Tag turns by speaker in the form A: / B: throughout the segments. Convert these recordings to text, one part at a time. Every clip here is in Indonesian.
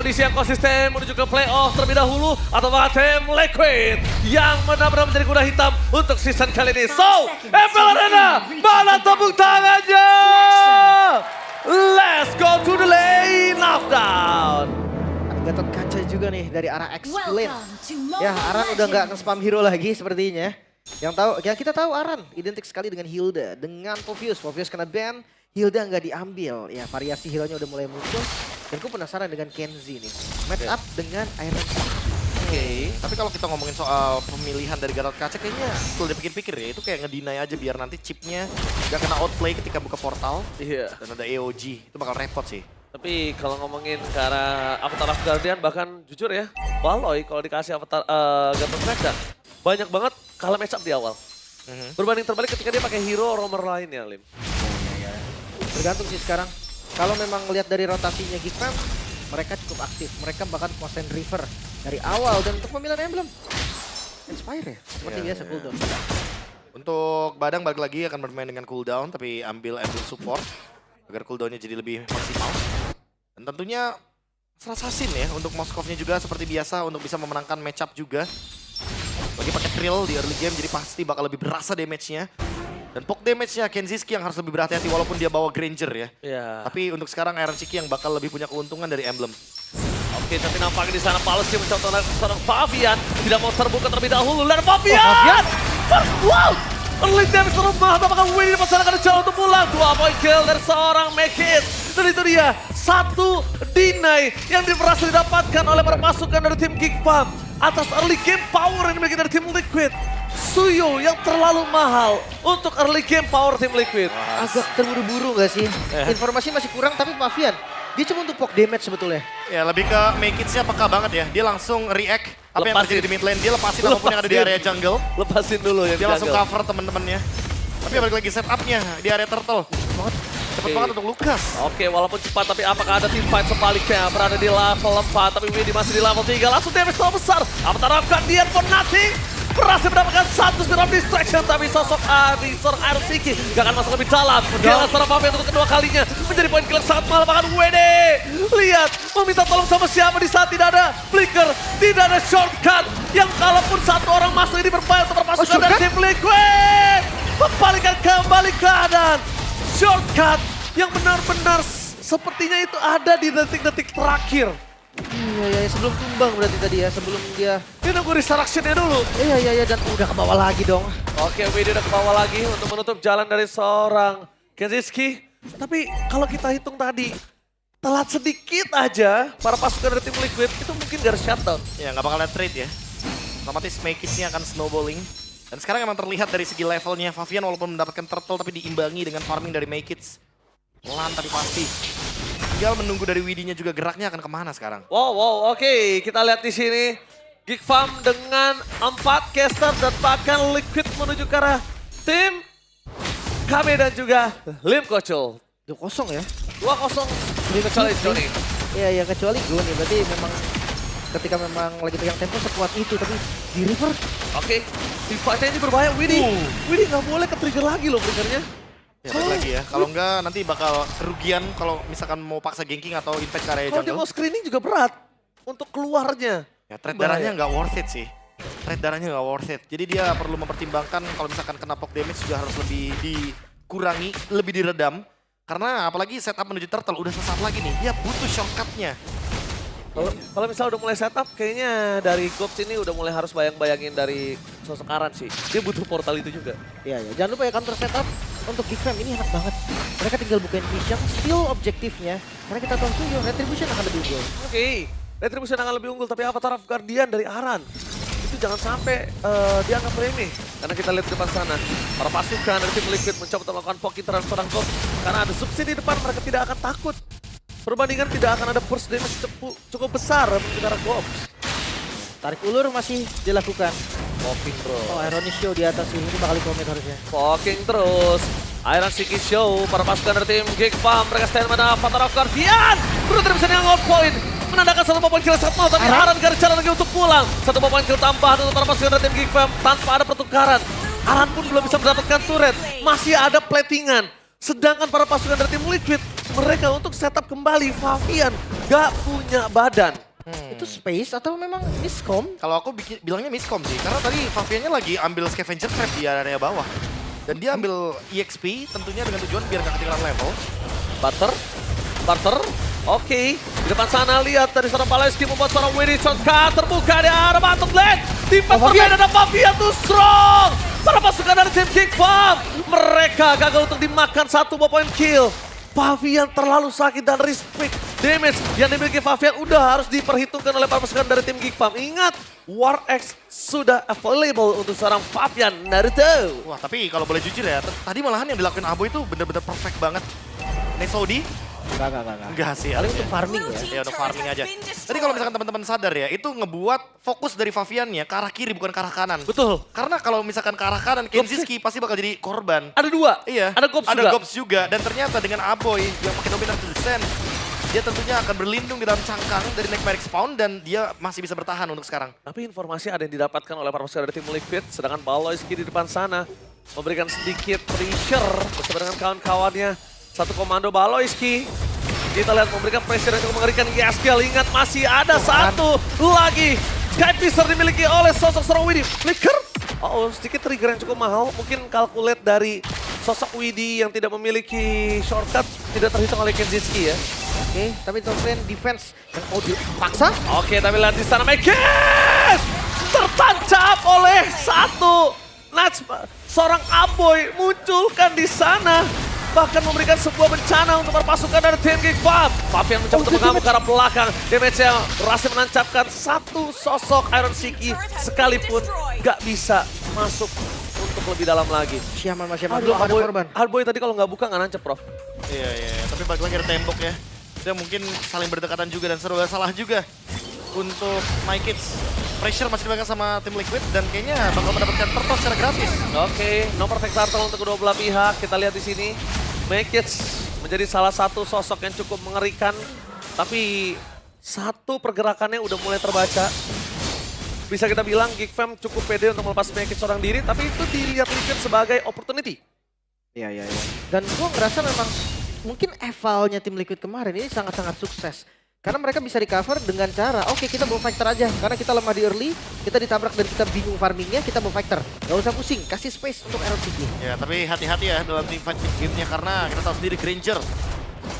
A: Kondisi yang konsisten menuju ke playoff terlebih dahulu atau tim Liquid yang benar-benar menjadi kuda hitam untuk season kali ini. So, MPL Arena, mana tepuk tangannya? Let's go to the lane knockdown.
B: Gatot kaca juga nih dari arah X-Lane. Ya, Aran udah nggak nge-spam hero lagi sepertinya. Yang kita tahu Aran identik sekali dengan Hilda, dengan Povius. Povius kena ban, Hilda nggak diambil. Ya, variasi hero-nya udah mulai muncul. Dan gue penasaran dengan Kenzie nih. Match up dengan Iron Siki.
C: Oke, tapi kalau kita ngomongin soal pemilihan dari Gatot Kaca kayaknya setelah dipikir-pikir ya, itu kayak ngedinai aja biar nanti chipnya gak kena outplay ketika buka portal.
A: Iya.
C: Dan ada AOG, itu bakal repot sih.
A: Tapi kalau ngomongin ke arah Avatar of Guardian, bahkan jujur ya, Valoy kalau dikasih Avatar Gatot Kaca, banyak banget kalah match up di awal. Berbanding terbalik ketika dia pakai hero roamer lainnya, Lim.
B: Tergantung sih sekarang. Kalau memang lihat dari rotasinya Geekfam, mereka cukup aktif. Mereka bahkan konsen river dari awal. Dan untuk pemilihan emblem, Inspire ya, seperti biasa cooldown.
C: Untuk Badang balik lagi akan bermain dengan cooldown, tapi ambil emblem support agar cooldownnya jadi lebih maksimal. Dan tentunya Assassin ya untuk Moskovnya juga seperti biasa untuk bisa memenangkan match up juga. Bagi pakai Trill di early game jadi pasti bakal lebih berasa damage-nya. Dan poke damage-nya Kenziski yang harus lebih berhati-hati walaupun dia bawa Granger ya.
A: Iya.
C: Tapi untuk sekarang Iron Siki yang bakal lebih punya keuntungan dari emblem.
A: Oke, tapi nampaknya di sana Paulus dia mencoba seorang Fabian. Tidak mau terbuka terlebih dahulu. Dan Fabian! Wow! Early damage lemah, apakah Winnie dipasangan jalan untuk pulang? 2 point kill dari seorang Mekis. Dan itu dia, satu deny yang berhasil didapatkan oleh para pasukan dari tim Geekfam. Atas early game power yang dimiliki dari tim Liquid. Suyo yang terlalu mahal untuk early game power tim Liquid.
B: Agak terburu-buru gak sih? Informasi masih kurang tapi Pavian, dia cuma untuk poke damage sebetulnya.
C: Ya lebih ke Mekitsnya peka banget ya. Dia langsung react apa yang terjadi di mid lane. Dia lepasin apapun yang ada di area jungle.
A: Lepasin dulu ya.
C: Dia langsung cover teman-temannya. Tapi balik lagi setupnya di area turtle. Cepet banget untuk Lukas.
A: Oke, walaupun cepat tapi apakah ada team fight sebaliknya berada di level 4 tapi Winnie masih di level 3. Langsung damage terlalu besar. Avatar of Guardian for nothing. Berhasil mendapatkan satu speed of distraction tapi sosok Abisor Iron Siki gak akan masuk lebih dalam. Dia seorang Fabian untuk kedua kalinya menjadi poin kill sangat mahal. Bahkan WD lihat meminta tolong sama siapa di saat tidak ada flicker, tidak ada shortcut. Yang kalaupun satu orang masuk ini berbahaya untuk perpasukan dari tim Liquid. Membalikan kembali keadaan. Shortcut yang benar-benar sepertinya itu ada di detik-detik terakhir.
B: Iya, sebelum tumbang berarti tadi ya, sebelum dia...
A: Dia nunggu resurrection-nya dulu.
B: Iya, dan udah ke bawah lagi dong.
A: Oke, WD udah ke bawah lagi untuk menutup jalan dari seorang Kenziski. Tapi kalau kita hitung tadi, telat sedikit aja para pasukan dari tim Liquid itu mungkin gak ada shutdown.
C: Ya nggak bakal ada trade ya. Otomatis Mekitsnya akan snowballing. Dan sekarang emang terlihat dari segi levelnya Fabian walaupun mendapatkan turtle tapi diimbangi dengan farming dari Mekits. Pelan tapi pasti. Tinggal menunggu dari Widinya juga geraknya akan kemana sekarang.
A: Wow, oke. Kita lihat di sini. Geekfam dengan 4 caster dan bahkan Liquid menuju ke arah tim KB dan juga Lim Kocul.
B: 2-0 ya.
A: 2-0 kecuali Johnny.
B: Iya, kecuali gue nih. Berarti memang ketika memang lagi pegang tempo sekuat itu. Tapi di river.
A: Oke, di fight-nya ini berbahaya. Widih nggak boleh ke-trigger lagi loh triggernya.
C: Ya balik lagi ya, kalau enggak nanti bakal kerugian kalau misalkan mau paksa ganking atau impact ke area
A: Kalau dia
C: jungle.
A: mau screening juga berat untuk keluarnya.
C: Ya trade darahnya nggak worth it sih. Trade darahnya nggak worth it. Jadi dia perlu mempertimbangkan kalau misalkan kena poke damage juga harus lebih dikurangi, lebih diredam. Karena apalagi setup menuju turtle udah sesaat lagi nih, dia butuh shortcutnya.
A: Kalau misal udah mulai setup, kayaknya dari Gops ini udah mulai harus bayang-bayangin dari sosok Aran sih. Dia butuh portal itu juga.
B: Iya, jangan lupa ya counter setup untuk Geekfam ini enak banget. Mereka tinggal bukain mission, still objektifnya. Karena kita tahu Suyo, Retribution akan lebih unggul.
A: Oke, Retribution akan lebih unggul, tapi Avatar of Guardian dari Aran. Itu jangan sampai dianggap remeh. Karena kita lihat di depan sana, para pasukan dari tim Liquid mencoba untuk melakukan poke terhadap seorang Gops. Karena ada subsidi di depan, mereka tidak akan takut. Perbandingan tidak akan ada burst damage cukup besar menuju ke arah Gops.
B: Tarik ulur masih dilakukan.
A: Poking terus.
B: Oh, Ironic Show di atas sih, ini bakal komen harusnya.
A: Poking terus. Iron Siki Show, para pasukan dari tim Geekfam. Mereka stand pada Avatar of Guardian. Brutal bisa yang on point. Menandakan satu poin kill saat mau, tapi Aran gak ada cara lagi untuk pulang. Satu poin kill tambahan untuk para pasukan dari tim Geekfam tanpa ada pertukaran. Aran pun belum bisa mendapatkan turret. Masih ada platingan. Sedangkan para pasukan dari tim Liquid mereka untuk setup kembali. Favian gak punya badan.
B: Itu space atau memang miscom?
C: Kalau aku bilangnya miscom sih, karena tadi Faviannya lagi ambil scavenger trap di area bawah. Dan dia ambil EXP tentunya dengan tujuan biar gak ketinggalan level.
A: Barter. Oke, di depan sana lihat dari seorang Paleski membuat seorang Winnie shotcut terbuka di arah bottom lane. Timpat berbeda ada Favian too strong. Para pasukan dari tim Geek Farm. Mereka gagal untuk dimakan 1 point kill. Favian terlalu sakit dan respect damage yang dimiliki Favian udah harus diperhitungkan oleh para pasukan dari tim Geek Farm. Ingat, War X sudah available untuk seorang Favian Naruto.
C: Wah, tapi kalau boleh jujur ya, tadi malahan yang dilakuin Abo itu bener-bener perfect banget. Nesodi?
B: Enggak.
C: Enggak sih.
B: Paling untuk farming ya.
C: Ya untuk farming aja. Tadi kalau misalkan teman-teman sadar ya, itu ngebuat fokus dari Faviannya ke arah kiri bukan ke arah kanan.
A: Betul.
C: Karena kalau misalkan ke arah kanan, Kenziski pasti bakal jadi korban.
A: Ada 2.
C: Iya,
A: Ada Gops juga.
C: Dan ternyata dengan Aboy yang pakai dominan descent, dia tentunya akan berlindung di dalam cangkang dari Nightmare Spawn dan dia masih bisa bertahan untuk sekarang.
A: Tapi informasi ada yang didapatkan oleh para pasukan dari tim Liquid, sedangkan Baloyski di depan sana memberikan sedikit pressure bersama dengan kawan-kawannya. Satu komando Baloyski. Kita lihat memberikan pressure yang cukup mengerikan. Yeskiel, ingat masih ada satu lagi. Sky Piercer dimiliki oleh sosok seorang Widdy. Flicker. Oh, sedikit trigger yang cukup mahal. Mungkin calculate dari sosok Widdy yang tidak memiliki shortcut tidak terhitung oleh Kenziski ya.
B: Oke, tapi top lane defense yang mau dipaksa.
A: Oke, tapi lihat di sana Mekis tertancap oleh satu seorang Aboy munculkan di sana. Bahkan memberikan sebuah bencana untuk para pasukan dari tim Geek Farm. Favian mencoba untuk mengamuk ke arah belakang. Damage-nya berhasil menancapkan satu sosok Iron Shiki sekalipun gak bisa masuk untuk lebih dalam lagi.
B: Siaman belum ada korban.
A: Hardboy tadi kalau nggak buka nggak nancep, Prof.
C: Iya. Tapi balik lagi ada tembok ya. Dia mungkin saling berdekatan juga dan serba salah juga untuk My Kids. Pressure masih dipegang sama tim Liquid dan kayaknya bakal mendapatkan turtle secara gratis.
A: Oke, no perfect turtle untuk kedua belah pihak. Kita lihat di sini, My Kids menjadi salah satu sosok yang cukup mengerikan. Tapi satu pergerakannya udah mulai terbaca. Bisa kita bilang Geek Fam cukup pede untuk melepas My Kids seorang diri, tapi itu dilihat Liquid sebagai opportunity.
B: Iya. Dan gua ngerasa memang mungkin evalnya tim Liquid kemarin ini sangat-sangat sukses. Karena mereka bisa recover dengan cara, oke kita bawa fighter aja. Karena kita lemah di early, kita ditabrak dan kita bingung farmingnya, kita bawa fighter. Gak usah pusing, kasih space untuk Iron City.
C: Ya, tapi hati-hati ya dalam team fight game-nya karena kita tahu sendiri Granger.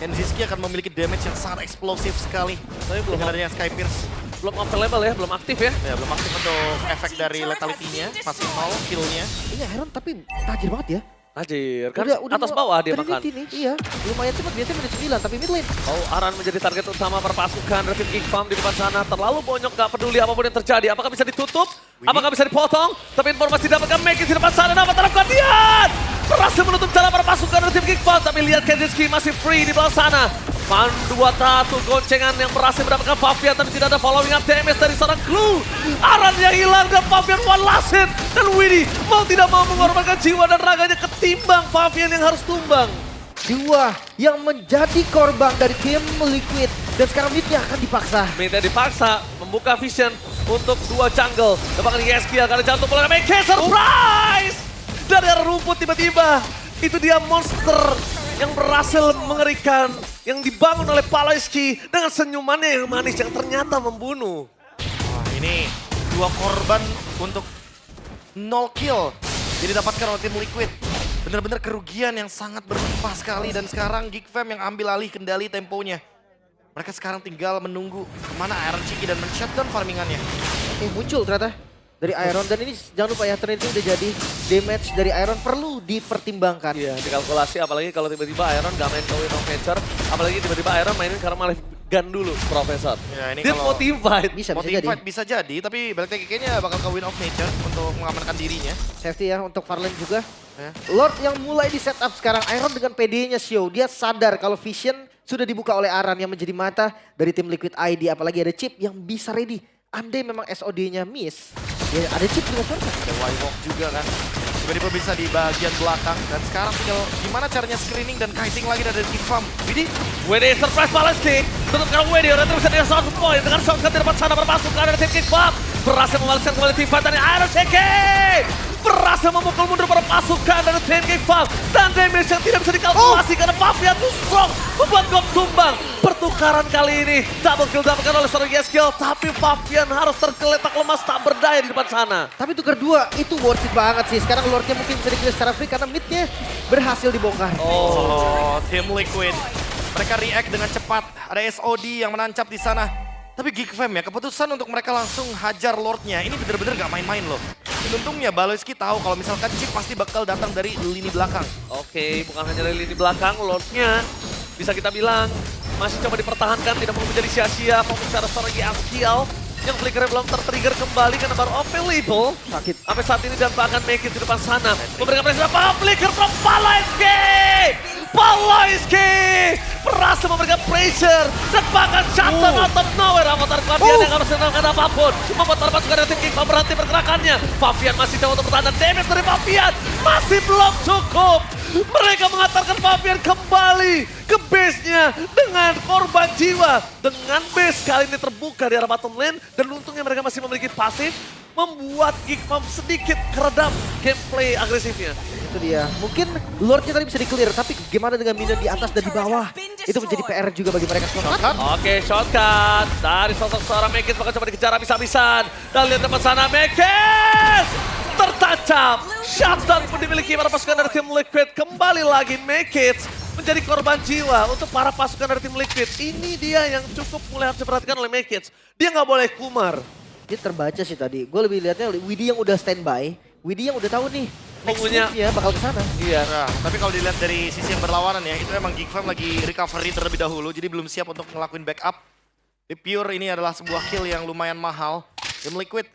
C: Kenziski akan memiliki damage yang sangat eksplosif sekali.
A: Tapi belum
C: dengan adanya Sky Pierce.
A: Belum available ya, belum aktif ya.
C: Ya, belum aktif untuk efek dari lethality-nya, masih 0 kill-nya.
B: Iya Iron tapi tajir banget ya.
A: Anjir, kan
B: Udah
A: atas bawah dia makan.
B: Nih. Iya, lumayan cepat, biasanya menit 9, tapi mid lane.
A: Oh, Aran menjadi target utama perpasukan dari tim Geek Farm di depan sana. Terlalu bonyok, gak peduli apapun yang terjadi. Apakah bisa ditutup? Apakah bisa dipotong? Tapi informasi didapatkan Mekis di depan sana. Dapat terapkan dia! Berhasil menutup jalan perpasukan dari tim Geek Farm. Tapi lihat Kenziski masih free di bawah sana. Man 2-1 goncengan yang berhasil mendapatkan Favian. Tapi tidak ada following up damage dari seorang Clue. Aran yang hilang dan Favian one last hit. Dan Widdy mau tidak mau mengorbankan jiwa dan raganya ketimbang Favian yang harus tumbang.
B: Dua yang menjadi korban dari tim Liquid. Dan sekarang midnya akan dipaksa.
A: Midnya dipaksa membuka vision untuk dua jungle. Dapatkan Yeskiel karena jantung bola Mekis surprise! Dari arah rumput tiba-tiba. Itu dia monster yang berhasil mengerikan. Yang dibangun oleh Paloyski dengan senyumannya yang manis yang ternyata membunuh.
C: Wah, ini dua korban untuk 0 kill. Jadi dapatkan oleh tim Liquid. Benar-benar kerugian yang sangat berlimpah sekali. Dan sekarang Geek Fam yang ambil alih kendali temponya. Mereka sekarang tinggal menunggu kemana Iron Shiki dan men-shutdown farmingannya.
B: Muncul ternyata dari Iron. Dan ini jangan lupa ya, Trinity udah jadi damage dari Iron perlu dipertimbangkan.
A: Iya, dikalkulasi apalagi kalau tiba-tiba Iron gak main Win of Nature. Apalagi tiba-tiba Iron mainin karena malah gun dulu, Profesor.
C: Ya, ini
A: dia
C: kalau
A: mau team fight.
B: Bisa
C: team
B: jadi.
C: fight bisa jadi, tapi balik lagi kayaknya bakal ke Win of Nature untuk mengamankan dirinya.
B: Safety ya untuk Farland juga.
C: Ya.
B: Lord yang mulai di setup sekarang. Iron dengan PD-nya show. Dia sadar kalau vision sudah dibuka oleh Aran yang menjadi mata dari tim Liquid ID. Apalagi ada chip yang bisa ready. Andai memang SOD-nya miss, ya ada chip juga shortcut.
C: Ada Y-Walk juga kan. Tiba-tiba bisa di bagian belakang. Dan sekarang tinggal gimana caranya screening dan kiting lagi dari Geek Farm. Widdy.
A: Widdy surprise Paloyski. Tutup karena Widdy udah terus ada satu point. Dengan shotgun di depan sana berpasukan dari tim Geek Farm. Berhasil membalaskan kembali tim fight dari Iron Shiki. berhasil memukul mundur para pasukan dari tim Geek Farm. Dan damage yang tidak bisa dikalkulasi karena Fabian too strong membuat Gok tumbang. Pertukaran kali ini double kill dapatkan oleh seorang Yeskiel, tapi Fabian harus tergeletak lemas tak berdaya di depan sana.
B: Tapi tukar 2 itu worth it banget sih. Sekarang Lordnya mungkin bisa di-clear secara free karena midnya berhasil dibongkar.
C: Oh, Team Liquid. Mereka react dengan cepat. Ada SOD yang menancap di sana. Tapi Geek Fam ya, keputusan untuk mereka langsung hajar Lordnya. Ini bener-bener gak main-main loh. Dan untungnya Baloyski tahu kalau misalkan Chip pasti bakal datang dari lini belakang.
A: Oke, bukan hanya dari lini belakang, Lordnya bisa kita bilang masih coba dipertahankan, tidak perlu menjadi sia-sia. Fokus secara strategi Askial yang flickernya belum tertrigger kembali karena baru available.
B: Sakit.
A: Sampai saat ini dan bahkan make it di depan sana. Memberikan pressure apa? Flicker from Baloyski! Baloyski berhasil memberikan pressure dan bahkan shutdown out of nowhere. Avatar Fabian yang harus melakukan apapun. Membuat para pasukan dari tim King Farm berhenti pergerakannya. Fabian masih coba untuk bertahan. Damage dari Fabian masih belum cukup. Mereka mengantarkan Fabian kembali ke base-nya dengan korban jiwa. Dengan base kali ini terbuka di arah bottom lane. Dan untungnya mereka masih memiliki pasif. Membuat Geek Farm sedikit keredam gameplay agresifnya.
B: Itu dia. Mungkin Lordnya tadi bisa di-clear, tapi gimana dengan minion di atas dan di bawah? Itu menjadi PR juga bagi mereka semua.
A: Oke, shotgun dari sosok seorang Mekis bakal coba dikejar habis-habisan. Dan lihat depan sana Mekis tertancap. Shutdown pun dimiliki para pasukan dari tim Liquid. Kembali lagi Mekis menjadi korban jiwa untuk para pasukan dari tim Liquid. Ini dia yang cukup mulai harus diperhatikan oleh Mekis. Dia nggak boleh kumar.
B: Dia terbaca sih tadi. Gue lebih lihatnya Widhi yang udah standby. Widhi yang udah tahu nih. Next
A: Punggunya-
B: move-nya bakal ke sana.
A: Iya.
C: Nah, tapi kalau dilihat dari sisi yang berlawanan ya, itu emang Geek Fam lagi recovery terlebih dahulu, jadi belum siap untuk ngelakuin backup. Di Pure ini adalah sebuah kill yang lumayan mahal. Tim Liquid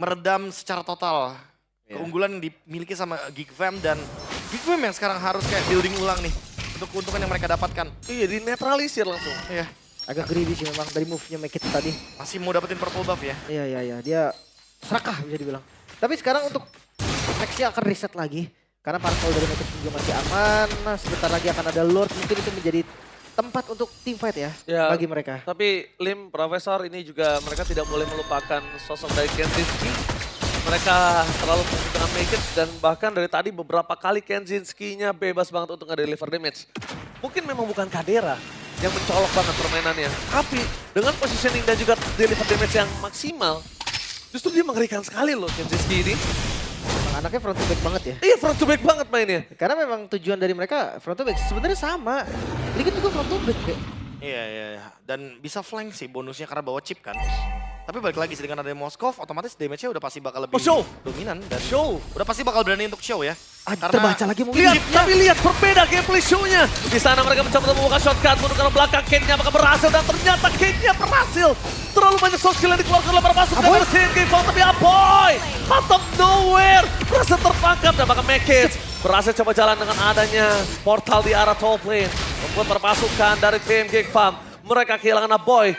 C: meredam secara total keunggulan yang dimiliki sama Geek Fam, dan Geek Fam yang sekarang harus kayak building ulang nih untuk keuntungan yang mereka dapatkan.
A: Iya, dinetralisir langsung.
C: Iya,
B: Agak greedy sih memang dari move-nya Make It tadi.
C: masih mau dapetin purple buff ya.
B: Iya. Dia serakah bisa dibilang. Tapi sekarang untuk next-nya akan reset lagi. Karena parpol dari Make It juga masih aman. Nah, sebentar lagi akan ada Lord. Mungkin itu menjadi tempat untuk team fight ya,
A: Ya,
B: bagi mereka.
A: Tapi Lim, Profesor ini juga mereka tidak boleh melupakan sosok dari Kenzinski. Mereka terlalu fokus dengan Make It dan bahkan dari tadi beberapa kali Kenzinski-nya bebas banget untuk nge-deliver damage. Mungkin memang bukan Kadera yang mencolok banget permainannya. Tapi dengan positioning dan juga deliver damage yang maksimal, justru dia mengerikan sekali loh Kenzinski ini.
B: Emang anaknya front to back banget ya.
A: Iya, front to back banget mainnya.
B: Karena memang tujuan dari mereka front to back sebenarnya sama. Liquid juga front to back deh.
C: Iya. Dan bisa flank sih bonusnya karena bawa chip kan. Tapi balik lagi sih dengan ada Moskov, otomatis damage-nya udah pasti bakal lebih
A: show.
C: dominan. Dan
A: Show.
C: udah pasti bakal berani untuk show ya.
B: Terbaca lagi mungkin.
A: Lihat, tapi lihat berbeda gameplay show-nya. Di sana mereka mencoba untuk membuka shotgun, mundur ke belakang, Kane-nya apakah berhasil, dan ternyata Kane-nya berhasil. Terlalu banyak soft skill yang dikeluarkan oleh para pasukan dari tim Geek Farm, tapi Aboy out of nowhere berhasil terpangkap dan bahkan Mekis berhasil coba jalan dengan adanya portal di arah top lane. Membuat para pasukan dari tim Geek Farm, mereka kehilangan Aboy.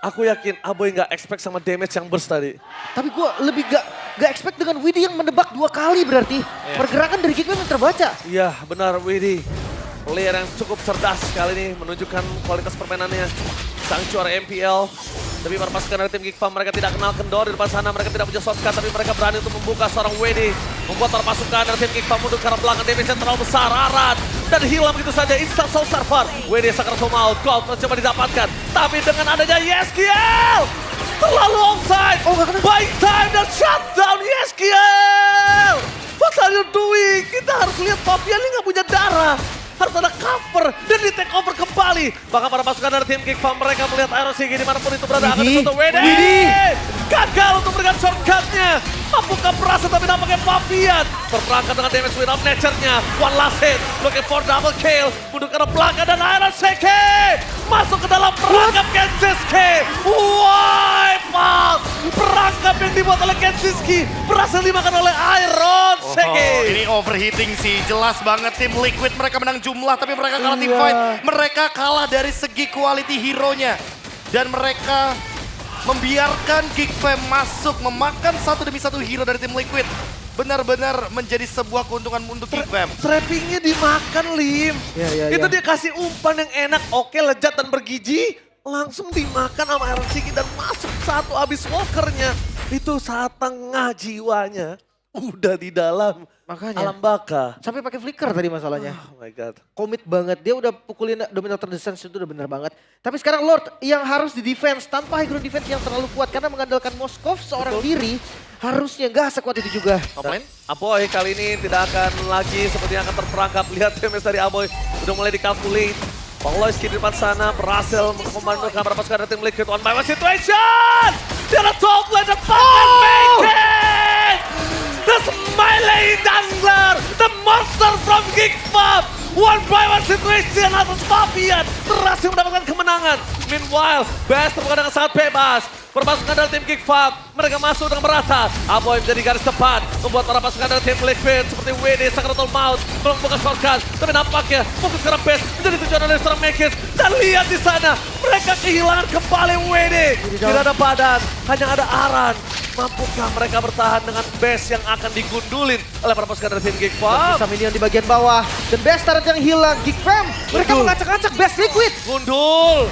A: Aku yakin Aboy nggak expect sama damage yang burst tadi.
B: Tapi gue lebih gak expect dengan Widhi yang menebak 2 kali berarti. Pergerakan dari Geek memang terbaca.
A: Iya, benar Widhi. Player yang cukup cerdas kali ini menunjukkan kualitas permainannya. Sang juara MPL. Tapi para pasukan dari tim Geek Farm mereka tidak kenal kendor di depan sana. Mereka tidak punya shotgun tapi mereka berani untuk membuka seorang Widhi. Membuat para pasukan dari tim Geek Farm mundur karena belakang damage-nya terlalu besar. Aran dan hilang begitu saja. Instant Soul Server. Widhi sangat out. Gold mencoba didapatkan. Tapi dengan adanya Yeskiel. Terlalu offside. Buying time dan shutdown Yeskiel. What are you doing? Kita harus lihat Fabian ini nggak punya darah. Harus ada cover dan di take over kembali. Bahkan para pasukan dari tim Geek Farm mereka melihat Iron Sigi dimanapun itu berada. Akan ditutup Widhi. Gagal untuk memberikan shortcut-nya. Mampukah berhasil tapi nampaknya Fabian. Berperangkat dengan damage win of nature-nya. One last hit. Looking for double kill. Mundur ke arah belakang dan Iron Sigi masuk ke dalam perangkap Kenzinski. Wipe out. Perangkap yang dibuat oleh Kenzinski berhasil dimakan oleh Iron Sigi.
C: Ini overheating sih, jelas banget tim Liquid mereka menang jumlah tapi mereka kalah team fight. Mereka kalah dari segi quality hero-nya. Dan mereka membiarkan Geek Fam masuk memakan satu demi satu hero dari tim Liquid. Benar-benar menjadi sebuah keuntungan untuk Geek Fam.
A: Trappingnya dimakan, Lim. Itu dia kasih umpan yang enak, oke, lezat dan bergizi. Langsung dimakan sama Iron Sigi dan masuk satu habis walkernya. Itu saat tengah jiwanya. udah di dalam
B: Makanya.
A: alam baka.
B: Sampai pakai flicker tadi masalahnya.
A: Oh my god.
B: Komit banget, dia udah pukulin Dominator Descent itu udah bener banget. Tapi sekarang Lord yang harus di defense tanpa high ground defense yang terlalu kuat. Karena mengandalkan Moskov seorang diri harusnya nggak sekuat itu juga.
C: Top lane.
A: Aboy kali ini tidak akan lagi sepertinya akan terperangkap. Lihat damage dari Aboy udah mulai dikalkulate. Pawloyski di depan sana berhasil membantukan berapa sekali tim Liquid one by one situation. Di atas top lane depan make it. The smiling jungler, the monster from Geekfab. One by one situation atas Fabian berhasil mendapatkan kemenangan. Meanwhile, Best terbuka dengan sangat bebas. Perpasukan dari tim Geekfab, mereka masuk dengan merata. Aboy menjadi garis depan, membuat para pasukan dari tim Liquid seperti WD, Sacramental Mouth, belum membuka shortcut. Tapi nampaknya fokus ke Best menjadi tujuan oleh seorang Mekis. Dan lihat di sana, mereka kehilangan kembali WD. Tidak ada badan, hanya ada Aran. Mampukah mereka bertahan dengan Best yang akan digundulin oleh para pasukan dari tim Geekfab?
B: Bisa minion di bagian bawah. Dan Best turret yang hilang, Geekfam. Mereka
A: Betul.
B: mengacak-acak Best Liquid.
A: Gundul,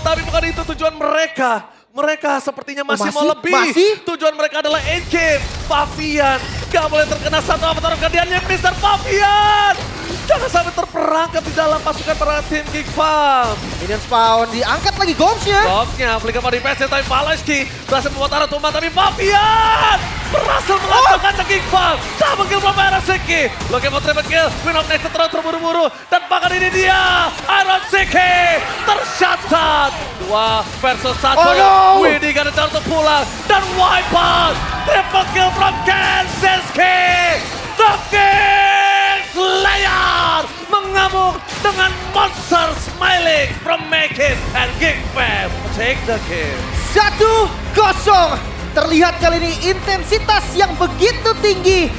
A: tapi bukan itu tujuan mereka. Mereka sepertinya masih mau lebih.
B: Masih?
A: Tujuan mereka adalah endgame. Fabian gak boleh terkena satu avatar gantiannya Mr. Fabian. Jangan sampai terperangkap di dalam pasukan para tim Geekfam.
B: Minion spawn, diangkat lagi Gomsnya.
A: Bloknya, flicker body pass tapi Paloski berhasil membuat arah tumbang tapi Fabian berhasil mengacaukan Geekfam. Double kill from Araseki. Looking for triple kill, win of next terus terburu-buru. Dan bahkan ini dia, Araseki tercatat. 2 versus 1.
B: Oh no!
A: Widhi gak ada cara untuk pulang. Dan wipe out, triple kill from Kenseski. The King Slayer mengamuk dengan monster smiling from Make It and Geekfam take the kill.
B: 1-0. Terlihat kali ini intensitas yang begitu tinggi.